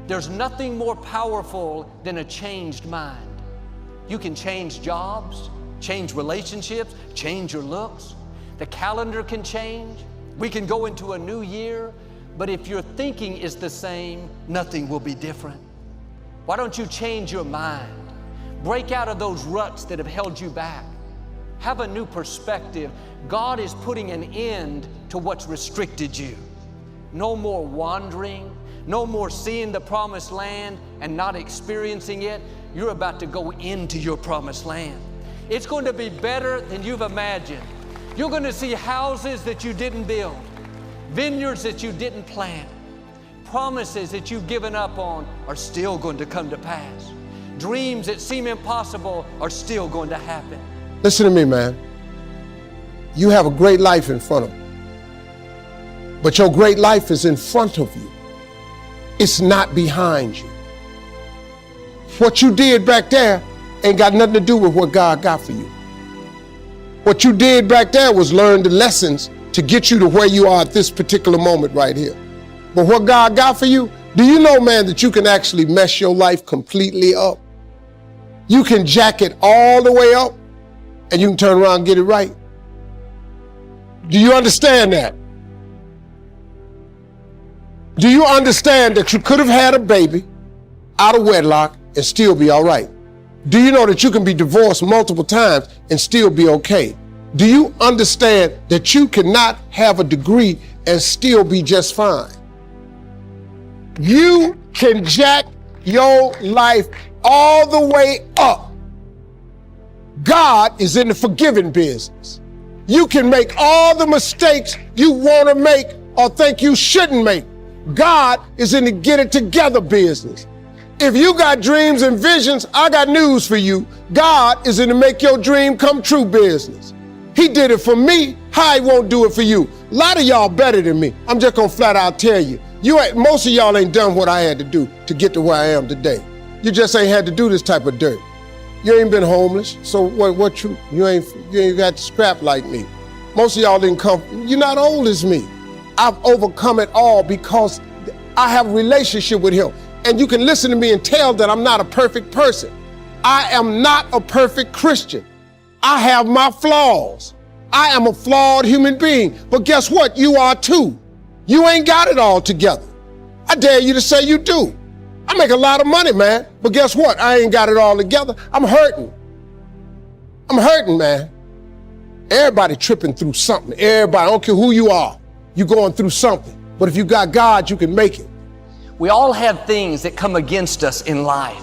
There's nothing more powerful than a changed mind. You can change jobs, change relationships, change your looks. The calendar can change. We can go into a new year, but if your thinking is the same, nothing will be different. Why don't you change your mind? Break out of those ruts that have held you back. Have a new perspective. God is putting an end to what's restricted you. No more wandering, no more seeing the promised land and not experiencing it. You're about to go into your promised land. It's going to be better than you've imagined. You're going to see houses that you didn't build, vineyards that you didn't plant. Promises that you've given up on are still going to come to pass. Dreams that seem impossible are still going to happen. Listen to me, man. You have a great life in front of you. But your great life is in front of you. It's not behind you. What you did back there ain't got nothing to do with what God got for you. What you did back there was learn the lessons to get you to where you are at this particular moment right here. But what God got for you, do you know, man, that you can actually mess your life completely up? You can jack it all the way up and you can turn around and get it right. Do you understand that? Do you understand that you could have had a baby out of wedlock and still be all right? Do you know that you can be divorced multiple times and still be okay? Do you understand that you cannot have a degree and still be just fine? You can jack your life all the way up. God is in the forgiving business. You can make all the mistakes you want to make or think you shouldn't make. God is in the get it together business. If you got dreams and visions, I got news for you. God is in the make your dream come true business. He did it for me. How he won't do it for you? A lot of y'all better than me. I'm just gonna flat out tell you. Most of y'all ain't done what I had to do to get to where I am today. You just ain't had to do this type of dirt. You ain't been homeless, so you ain't got scrap like me. Most of y'all didn't come, you're not old as me. I've overcome it all because I have a relationship with him. And you can listen to me and tell that I'm not a perfect person. I am not a perfect Christian. I have my flaws. I am a flawed human being. But guess what? You are too. You ain't got it all together. I dare you to say you do. I make a lot of money, man. But guess what? I ain't got it all together. I'm hurting. I'm hurting, man. Everybody tripping through something. Everybody, I don't care who you are. You're going through something. But if you got God, you can make it. We all have things that come against us in life.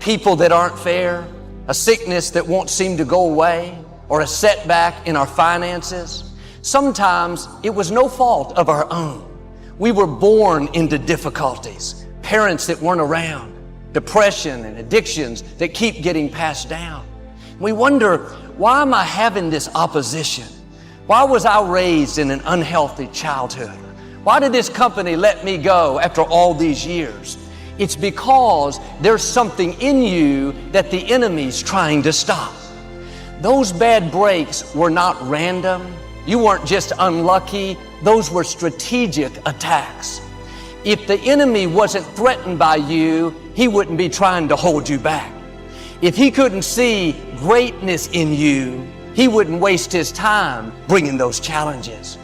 People that aren't fair, a sickness that won't seem to go away, or a setback in our finances. Sometimes it was no fault of our own. We were born into difficulties, parents that weren't around, depression and addictions that keep getting passed down. We wonder, why am I having this opposition? Why was I raised in an unhealthy childhood? Why did this company let me go after all these years? It's because there's something in you that the enemy's trying to stop. Those bad breaks were not random. You weren't just unlucky. Those were strategic attacks. If the enemy wasn't threatened by you, he wouldn't be trying to hold you back. If he couldn't see greatness in you, he wouldn't waste his time bringing those challenges.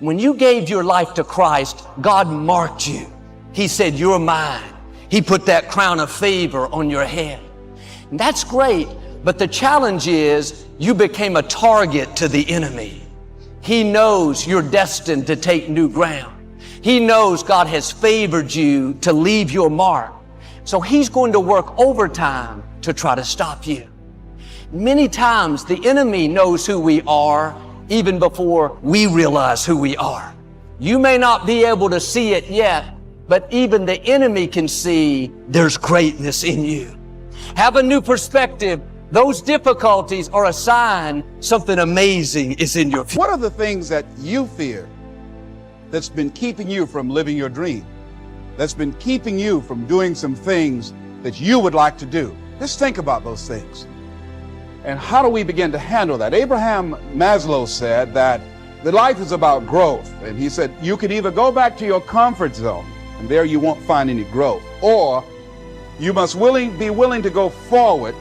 When you gave your life to Christ, God marked you. He said, "You're mine." He put that crown of favor on your head. And that's great, but the challenge is you became a target to the enemy. He knows you're destined to take new ground. He knows God has favored you to leave your mark. So he's going to work overtime to try to stop you. Many times the enemy knows who we are even before we realize who we are. You may not be able to see it yet, but even the enemy can see there's greatness in you. Have a new perspective. Those difficulties are a sign something amazing is in your future. What are the things that you fear that's been keeping you from living your dream? That's been keeping you from doing some things that you would like to do? Just think about those things. And how do we begin to handle that? Abraham Maslow said that the life is about growth. And he said, you can either go back to your comfort zone and there you won't find any growth. Or you must be willing to go forward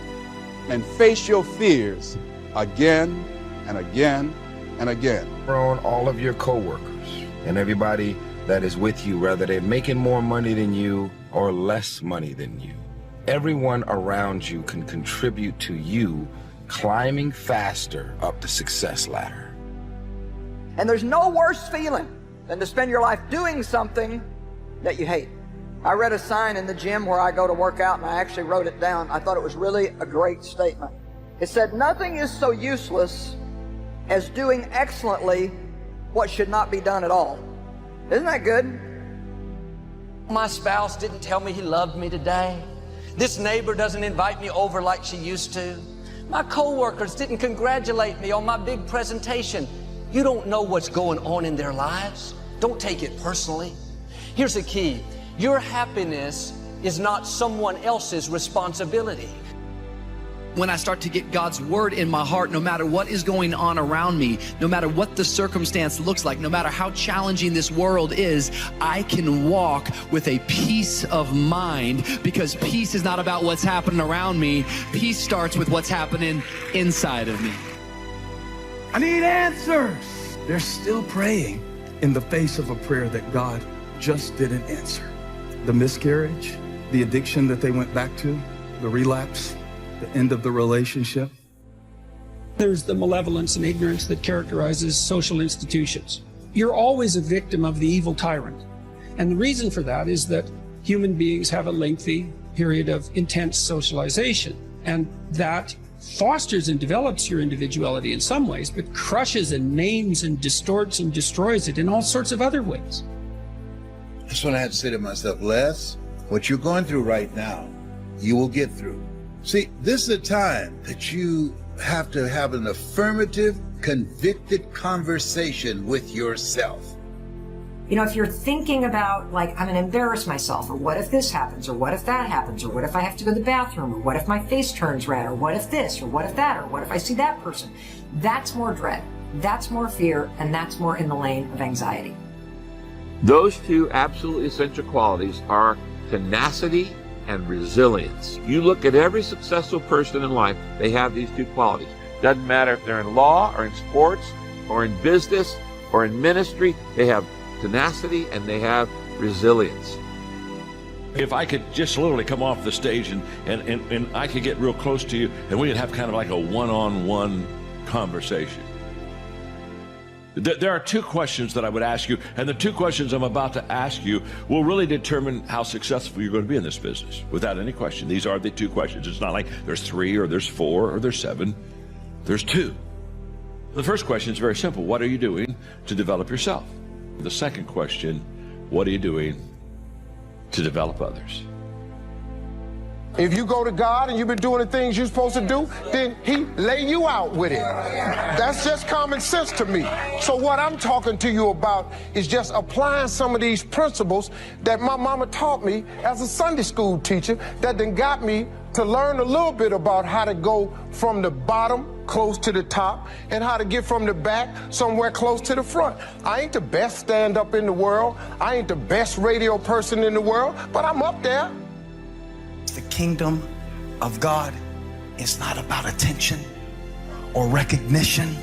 and face your fears again and again and again. On all of your coworkers and everybody that is with you, whether they're making more money than you or less money than you. Everyone around you can contribute to you climbing faster up the success ladder. And there's no worse feeling than to spend your life doing something that you hate. I read a sign in the gym where I go to work out, and I actually wrote it down. I thought it was really a great statement. It said, "Nothing is so useless as doing excellently what should not be done at all." Isn't that good? My spouse didn't tell me he loved me today. This neighbor doesn't invite me over like she used to. My coworkers didn't congratulate me on my big presentation. You don't know what's going on in their lives. Don't take it personally. Here's the key. Your happiness is not someone else's responsibility. When I start to get God's word in my heart, no matter what is going on around me, no matter what the circumstance looks like, no matter how challenging this world is, I can walk with a peace of mind, because peace is not about what's happening around me. Peace starts with what's happening inside of me. I need answers. They're still praying in the face of a prayer that God just didn't answer. The miscarriage, the addiction that they went back to, the relapse, the end of the relationship. There's the malevolence and ignorance that characterizes social institutions. You're always a victim of the evil tyrant. And the reason for that is that human beings have a lengthy period of intense socialization. And that fosters and develops your individuality in some ways, but crushes and maims and distorts and destroys it in all sorts of other ways. That's when I had to say to myself, Les, what you're going through right now, you will get through. See, this is a time that you have to have an affirmative, convicted conversation with yourself. You know, if you're thinking about, like, I'm going to embarrass myself, or what if this happens, or what if that happens, or what if I have to go to the bathroom, or what if my face turns red, or what if this, or what if that, or what if I see that person, that's more dread, that's more fear, and that's more in the lane of anxiety. Those two absolutely essential qualities are tenacity and resilience. You look at every successful person in life, they have these two qualities. Doesn't matter if they're in law or in sports or in business or in ministry, they have tenacity and they have resilience. If I could just literally come off the stage and I could get real close to you and we could have kind of like a one-on-one conversation. There are two questions that I would ask you, and the two questions I'm about to ask you will really determine how successful you're going to be in this business, without any question. These are the two questions. It's not like there's 3 or there's 4 or there's 7. There's 2. The first question is very simple. What are you doing to develop yourself? The second question, what are you doing to develop others? If you go to God and you've been doing the things you're supposed to do, then he lay you out with it. That's just common sense to me. So what I'm talking to you about is just applying some of these principles that my mama taught me as a Sunday school teacher, that then got me to learn a little bit about how to go from the bottom close to the top and how to get from the back somewhere close to the front. I ain't the best stand-up in the world. I ain't the best radio person in the world, but I'm up there. The kingdom of God is not about attention or recognition.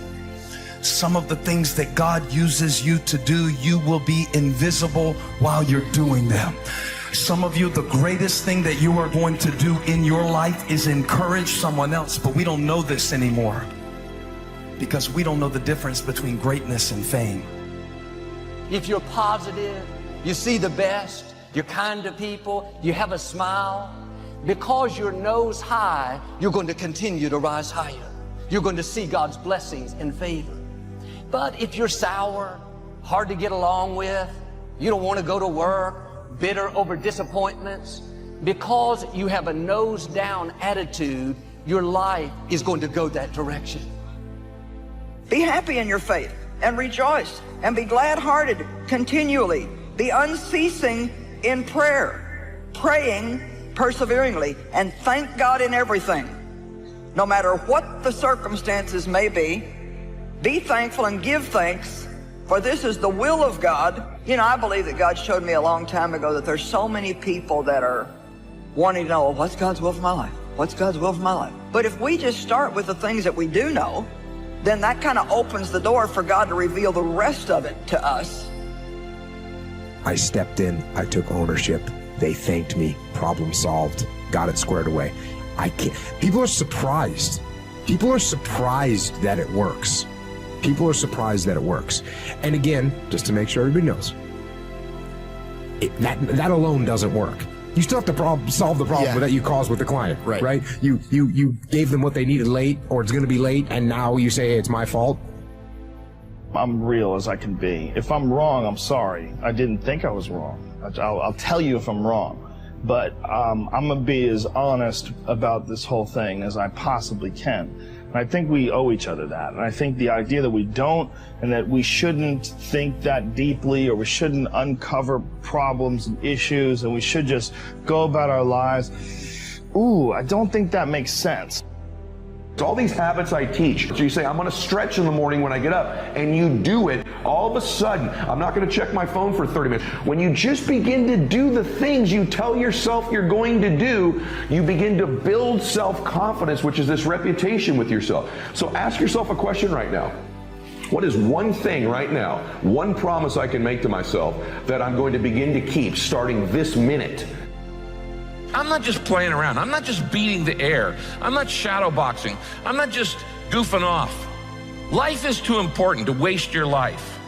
Some of the things that God uses you to do, you will be invisible while you're doing them. Some of you, the greatest thing that you are going to do in your life is encourage someone else, but we don't know this anymore because we don't know the difference between greatness and fame. If you're positive, you see the best, you're kind to people, you have a smile, because you're nose high, you're going to continue to rise higher. You're going to see God's blessings and favor. But if you're sour, hard to get along with, you don't want to go to work, bitter over disappointments, because you have a nose down attitude, your life is going to go that direction. Be happy in your faith and rejoice and be glad-hearted continually. Be unceasing in prayer, praying perseveringly, and thank God in everything. No matter what the circumstances may be thankful and give thanks, for this is the will of God You know, I believe that God showed me a long time ago that there's so many people that are wanting to know, what's God's will for my life? What's God's will for my life? But if we just start with the things that we do know, then that kind of opens the door for God to reveal the rest of it to us. I stepped in, I took ownership. They thanked me, problem solved, got it squared away. People are surprised. People are surprised that it works. People are surprised that it works. And again, just to make sure everybody knows, that alone doesn't work. You still have to solve the problem that you caused with the client, right? You gave them what they needed late, or it's going to be late, and now you say, hey, it's my fault. I'm real as I can be. If I'm wrong, I'm sorry. I didn't think I was wrong. I'll tell you if I'm wrong. But I'm going to be as honest about this whole thing as I possibly can. And I think we owe each other that. And I think the idea that we don't, and that we shouldn't think that deeply, or we shouldn't uncover problems and issues, and we should just go about our lives, I don't think that makes sense. All these habits I teach. So you say, I'm going to stretch in the morning when I get up, and you do it. All of a sudden, I'm not going to check my phone for 30 minutes. When you just begin to do the things you tell yourself you're going to do, you begin to build self-confidence, which is this reputation with yourself. So ask yourself a question right now. What is one thing right now, one promise I can make to myself that I'm going to begin to keep starting this minute? I'm not just playing around. I'm not just beating the air. I'm not shadow boxing. I'm not just goofing off. Life is too important to waste your life.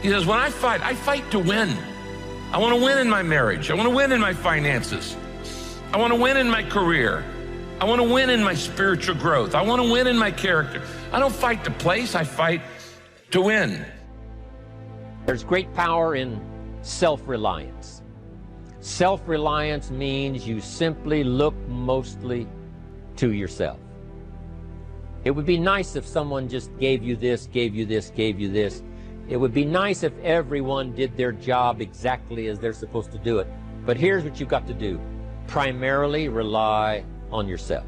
He says, when I fight to win. I want to win in my marriage. I want to win in my finances. I want to win in my career. I want to win in my spiritual growth. I want to win in my character. I don't fight to place. I fight to win. There's great power in self-reliance. Self-reliance means you simply look mostly to yourself. It would be nice if someone just gave you this, gave you this, gave you this. It would be nice if everyone did their job exactly as they're supposed to do it. But here's what you've got to do. Primarily rely on yourself.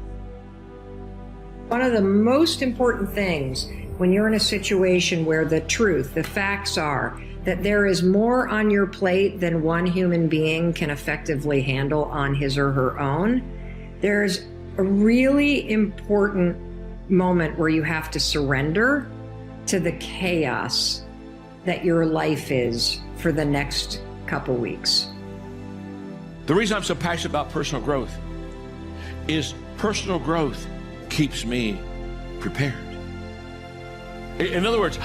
One of the most important things when you're in a situation where the truth, the facts are that there is more on your plate than one human being can effectively handle on his or her own, there's a really important moment where you have to surrender to the chaos that your life is for the next couple weeks. The reason I'm so passionate about personal growth is personal growth keeps me prepared. In other words,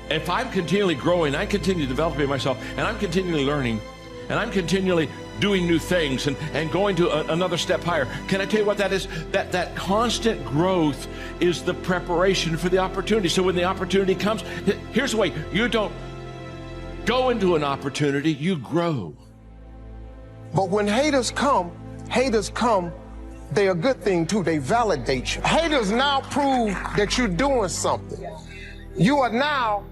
if I'm continually growing, I continue developing myself, and I'm continually learning, and I'm continually doing new things and going to another step higher. Can I tell you what that is? That constant growth is the preparation for the opportunity. So when the opportunity comes, here's the way. You don't go into an opportunity, you grow. But when haters come, they're a good thing too. They validate you. Haters now prove that you're doing something. You are now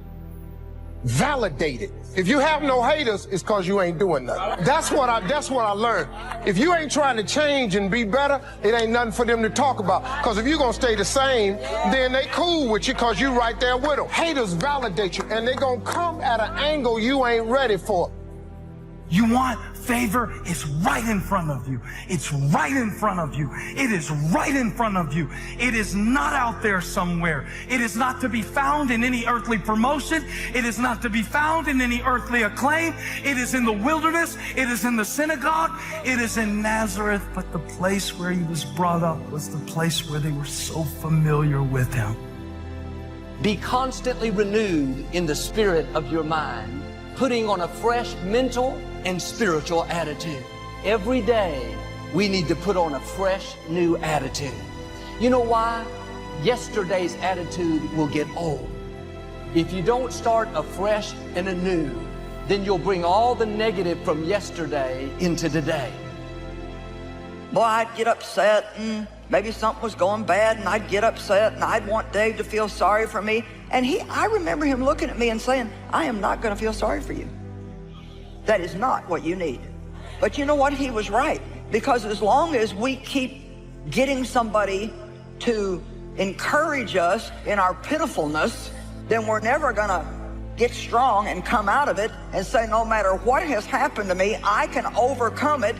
validated. If you have no haters, it's because you ain't doing nothing. That's what I learned. If you ain't trying to change and be better, it ain't nothing for them to talk about. Because if you're going to stay the same, then they cool with you because you right there with them. Haters validate you, and they going to come at an angle you ain't ready for. You want favor? It's right in front of you. It's right in front of you. It is right in front of you. It is not out there somewhere. It is not to be found in any earthly promotion. It is not to be found in any earthly acclaim. It is in the wilderness. It is in the synagogue. It is in Nazareth. But the place where he was brought up was the place where they were so familiar with him. Be constantly renewed in the spirit of your mind, putting on a fresh mental and spiritual attitude. Every day, we need to put on a fresh, new attitude. You know why? Yesterday's attitude will get old. If you don't start afresh and anew, then you'll bring all the negative from yesterday into today. Boy, I'd get upset and maybe something was going bad and I'd get upset and I'd want Dave to feel sorry for me. And I remember him looking at me and saying, I am not going to feel sorry for you. That is not what you need. But you know what? He was right. Because as long as we keep getting somebody to encourage us in our pitifulness, then we're never going to get strong and come out of it and say, no matter what has happened to me, I can overcome it.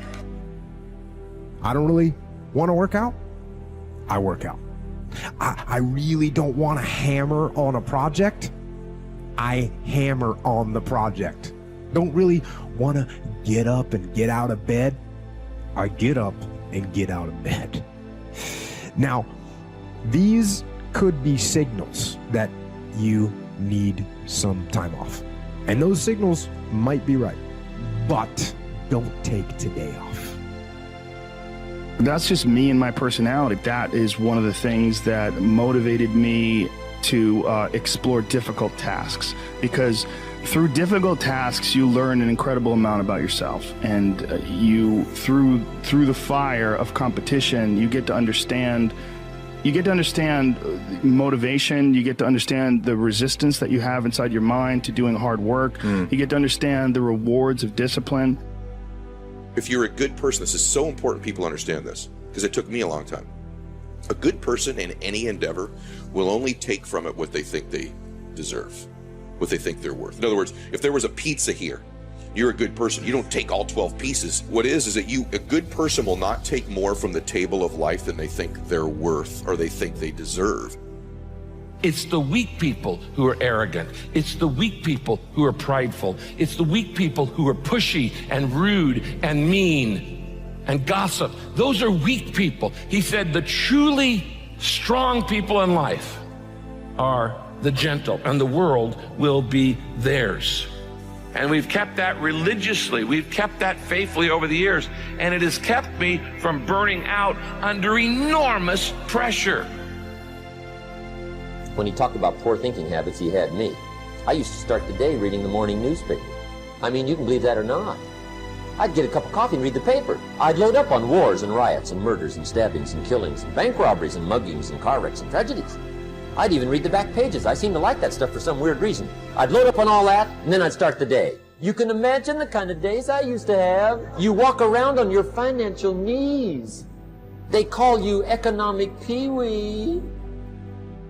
I don't really want to work out. I work out. I really don't want to hammer on a project. I hammer on the project. Don't really want to get up and get out of bed. I get up and get out of bed. Now, these could be signals that you need some time off. And those signals might be right, but don't take today off. That's just me and my personality. That is one of the things that motivated me to explore difficult tasks, because through difficult tasks you learn an incredible amount about yourself, and you through the fire of competition you get to understand motivation, you get to understand the resistance that you have inside your mind to doing hard work. You get to understand the rewards of discipline. If you're a good person, this is so important people understand this, because it took me a long time. A good person in any endeavor will only take from it what they think they deserve, what they think they're worth. In other words, if there was a pizza here, you're a good person. You don't take all 12 pieces. What is that a good person will not take more from the table of life than they think they're worth or they think they deserve. It's the weak people who are arrogant. It's the weak people who are prideful. It's the weak people who are pushy and rude and mean and gossip. Those are weak people. He said the truly strong people in life are the gentle, and the world will be theirs. And we've kept that religiously. We've kept that faithfully over the years. And it has kept me from burning out under enormous pressure. When he talked about poor thinking habits, he had me. I used to start the day reading the morning newspaper. I mean, you can believe that or not. I'd get a cup of coffee and read the paper. I'd load up on wars and riots and murders and stabbings and killings and bank robberies and muggings and car wrecks and tragedies. I'd even read the back pages. I seem to like that stuff for some weird reason. I'd load up on all that, and then I'd start the day. You can imagine the kind of days I used to have. You walk around on your financial knees. They call you economic peewee.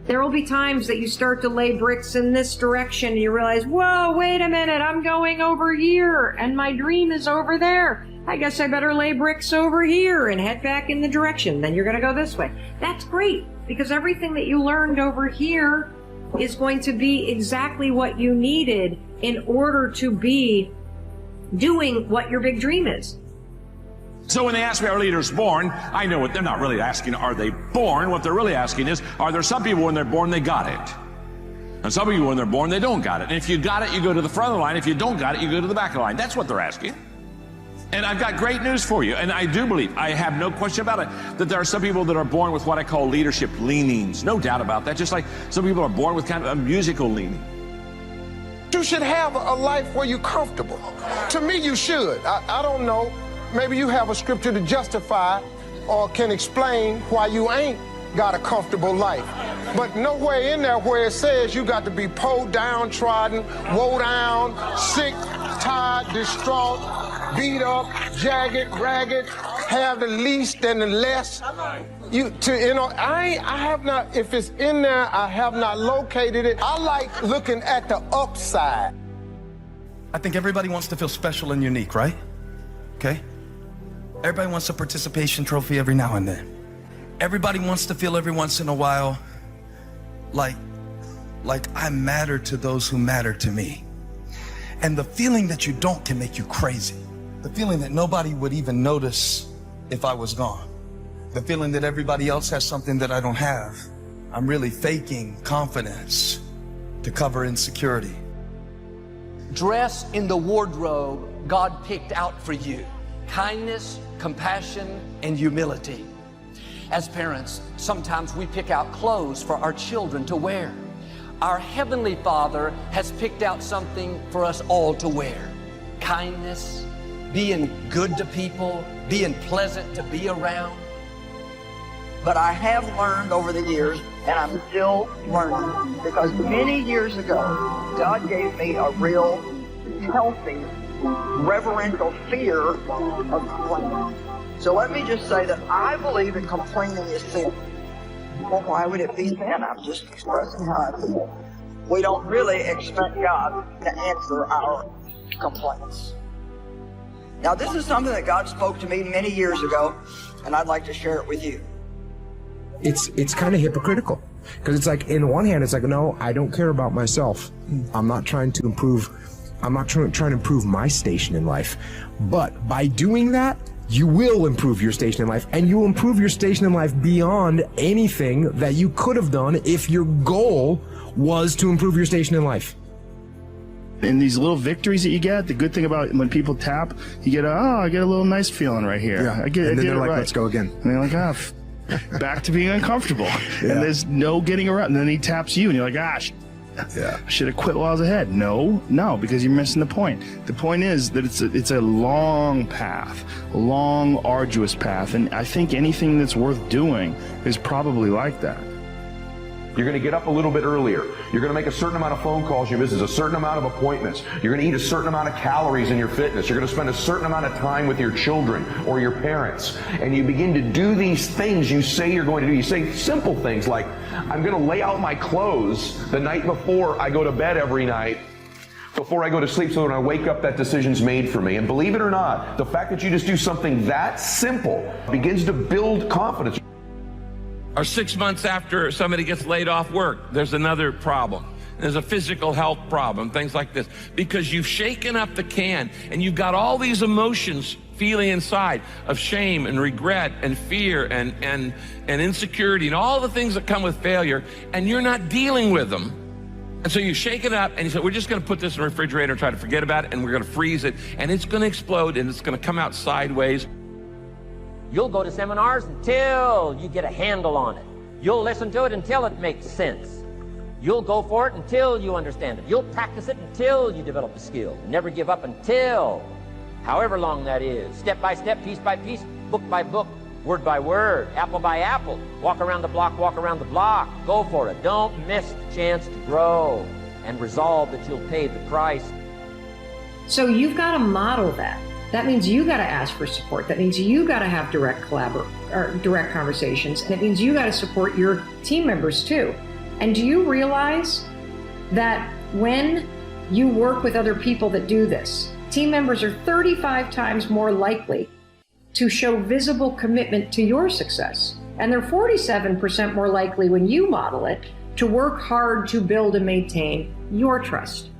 There will be times that you start to lay bricks in this direction and you realize, whoa, wait a minute, I'm going over here and my dream is over there. I guess I better lay bricks over here and head back in the direction. Then you're going to go this way. That's great, because everything that you learned over here is going to be exactly what you needed in order to be doing what your big dream is. So when they ask me, are leaders born? I know what they're not really asking, are they born? What they're really asking is, are there some people when they're born, they got it? And some people when they're born, they don't got it. And if you got it, you go to the front of the line. If you don't got it, you go to the back of the line. That's what they're asking. And I've got great news for you. And I do believe, I have no question about it, that there are some people that are born with what I call leadership leanings. No doubt about that. Just like some people are born with kind of a musical leaning. You should have a life where you're comfortable. To me, you should. I don't know. Maybe you have a scripture to justify or can explain why you ain't got a comfortable life. But nowhere in there where it says you got to be poor, downtrodden, woe down, sick, tired, distraught, beat up, jagged, ragged, have the least and the less. I have not, if it's in there, I have not located it. I like looking at the upside. I think everybody wants to feel special and unique, right? Okay? Everybody wants a participation trophy every now and then. Everybody wants to feel every once in a while like I matter to those who matter to me. And the feeling that you don't can make you crazy. The feeling that nobody would even notice if I was gone. The feeling that everybody else has something that I don't have. I'm really faking confidence to cover insecurity. Dress in the wardrobe God picked out for you. Kindness, compassion, and humility. As parents, sometimes we pick out clothes for our children to wear. Our Heavenly Father has picked out something for us all to wear. Kindness, being good to people, being pleasant to be around. But I have learned over the years, and I'm still learning, because many years ago, God gave me a real healthy, reverential fear of complaining. So let me just say that I believe that complaining is sin. Well, why would it be sin? I'm just expressing how I feel. we don't really expect God to answer our complaints. Now, this is something that God spoke to me many years ago, and I'd like to share it with you. It's kind of hypocritical, because it's like, in one hand, it's like, no, I don't care about myself. I'm not trying to improve. I'm not trying to improve my station in life. But by doing that, you will improve your station in life, and you will improve your station in life beyond anything that you could have done if your goal was to improve your station in life. And these little victories that you get, the good thing about when people tap, you get, I get a little nice feeling right here. Yeah. I get, and then I did they're it like, right. let's go again. And they're like, back to being uncomfortable. Yeah. And there's no getting around. And then he taps you, and you're like, I should have quit while I was ahead. No, because you're missing the point. The point is that it's a long path, a long, arduous path. And I think anything that's worth doing is probably like that. You're going to get up a little bit earlier. You're going to make a certain amount of phone calls in your business, a certain amount of appointments. You're going to eat a certain amount of calories in your fitness. You're going to spend a certain amount of time with your children or your parents. And you begin to do these things you say you're going to do. You say simple things like, I'm going to lay out my clothes the night before I go to bed every night, before I go to sleep, so when I wake up, that decision's made for me. And believe it or not, the fact that you just do something that simple begins to build confidence. Or 6 months after somebody gets laid off work, there's another problem. There's a physical health problem, things like this. Because you've shaken up the can and you've got all these emotions feeling inside of shame and regret and fear and insecurity and all the things that come with failure, and you're not dealing with them. And so you shake it up and you say, we're just going to put this in the refrigerator and try to forget about it, and we're going to freeze it, and it's going to explode and it's going to come out sideways. You'll go to seminars until you get a handle on it. You'll listen to it until it makes sense. You'll go for it until you understand it. You'll practice it until you develop the skill. Never give up until, however long that is, step by step, piece by piece, book by book, word by word, apple by apple. Walk around the block, walk around the block. Go for it. Don't miss the chance to grow, and resolve that you'll pay the price. So you've got to model that. That means you got to ask for support. That means you got to have direct conversations. And it means you got to support your team members too. And do you realize that when you work with other people that do this, team members are 35 times more likely to show visible commitment to your success. And they're 47% more likely, when you model it, to work hard to build and maintain your trust.